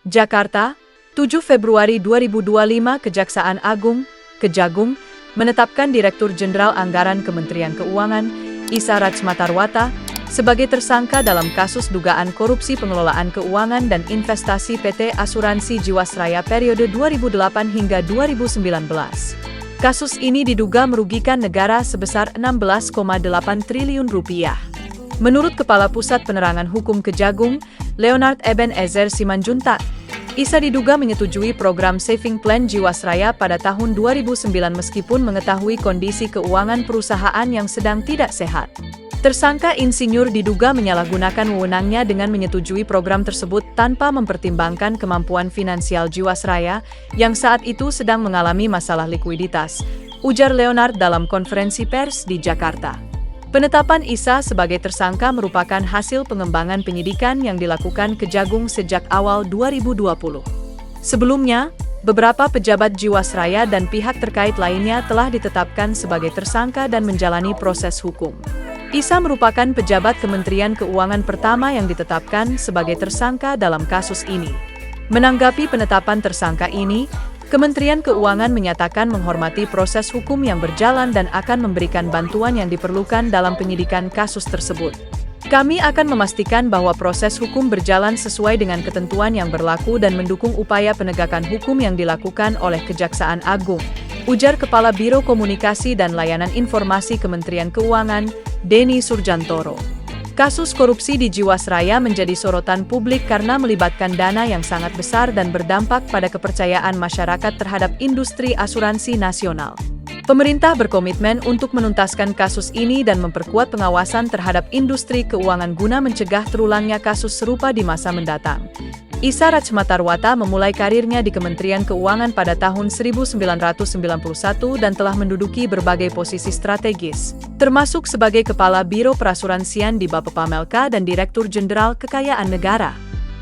Jakarta, 7 Februari 2025 Kejaksaan Agung, Kejagung, menetapkan Direktur Jenderal Anggaran Kementerian Keuangan, Isa Rachmatarwata, sebagai tersangka dalam kasus dugaan korupsi pengelolaan keuangan dan investasi PT Asuransi Jiwasraya periode 2008 hingga 2019. Kasus ini diduga merugikan negara sebesar 16,8 triliun rupiah. Menurut Kepala Pusat Penerangan Hukum Kejagung, Leonard Ebenezer Simanjuntak, Isa diduga menyetujui program Saving Plan Jiwasraya pada tahun 2009 meskipun mengetahui kondisi keuangan perusahaan yang sedang tidak sehat. Tersangka insinyur diduga menyalahgunakan wewenangnya dengan menyetujui program tersebut tanpa mempertimbangkan kemampuan finansial Jiwasraya yang saat itu sedang mengalami masalah likuiditas, ujar Leonard dalam konferensi pers di Jakarta. Penetapan Isa sebagai tersangka merupakan hasil pengembangan penyidikan yang dilakukan Kejagung sejak awal 2020. Sebelumnya, beberapa pejabat Jiwasraya dan pihak terkait lainnya telah ditetapkan sebagai tersangka dan menjalani proses hukum. Isa merupakan pejabat Kementerian Keuangan pertama yang ditetapkan sebagai tersangka dalam kasus ini. Menanggapi penetapan tersangka ini, Kementerian Keuangan menyatakan menghormati proses hukum yang berjalan dan akan memberikan bantuan yang diperlukan dalam penyidikan kasus tersebut. Kami akan memastikan bahwa proses hukum berjalan sesuai dengan ketentuan yang berlaku dan mendukung upaya penegakan hukum yang dilakukan oleh Kejaksaan Agung, ujar Kepala Biro Komunikasi dan Layanan Informasi Kementerian Keuangan, Denny Surjantoro. Kasus korupsi di Jiwasraya menjadi sorotan publik karena melibatkan dana yang sangat besar dan berdampak pada kepercayaan masyarakat terhadap industri asuransi nasional. Pemerintah berkomitmen untuk menuntaskan kasus ini dan memperkuat pengawasan terhadap industri keuangan guna mencegah terulangnya kasus serupa di masa mendatang. Isa Rachmatarwata memulai karirnya di Kementerian Keuangan pada tahun 1991 dan telah menduduki berbagai posisi strategis, termasuk sebagai Kepala Biro Perasuransian di Bapepamilka dan Direktur Jenderal Kekayaan Negara.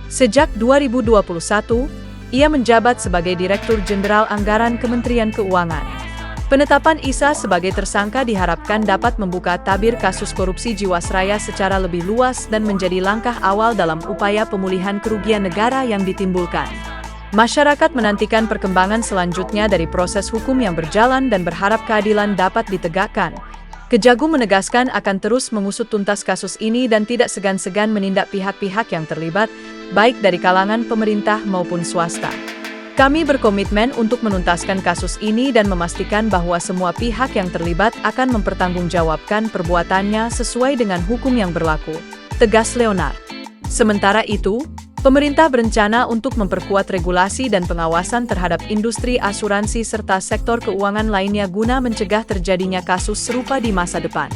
Sejak 2021, ia menjabat sebagai Direktur Jenderal Anggaran Kementerian Keuangan. Penetapan Isa sebagai tersangka diharapkan dapat membuka tabir kasus korupsi Jiwasraya secara lebih luas dan menjadi langkah awal dalam upaya pemulihan kerugian negara yang ditimbulkan. Masyarakat menantikan perkembangan selanjutnya dari proses hukum yang berjalan dan berharap keadilan dapat ditegakkan. Kejagung menegaskan akan terus mengusut tuntas kasus ini dan tidak segan-segan menindak pihak-pihak yang terlibat, baik dari kalangan pemerintah maupun swasta. Kami berkomitmen untuk menuntaskan kasus ini dan memastikan bahwa semua pihak yang terlibat akan mempertanggungjawabkan perbuatannya sesuai dengan hukum yang berlaku, tegas Leonard. Sementara itu, pemerintah berencana untuk memperkuat regulasi dan pengawasan terhadap industri asuransi serta sektor keuangan lainnya guna mencegah terjadinya kasus serupa di masa depan.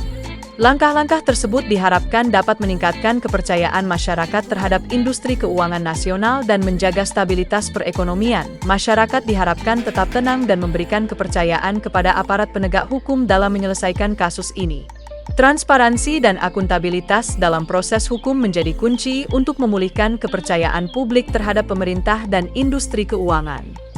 Langkah-langkah tersebut diharapkan dapat meningkatkan kepercayaan masyarakat terhadap industri keuangan nasional dan menjaga stabilitas perekonomian. Masyarakat diharapkan tetap tenang dan memberikan kepercayaan kepada aparat penegak hukum dalam menyelesaikan kasus ini. Transparansi dan akuntabilitas dalam proses hukum menjadi kunci untuk memulihkan kepercayaan publik terhadap pemerintah dan industri keuangan.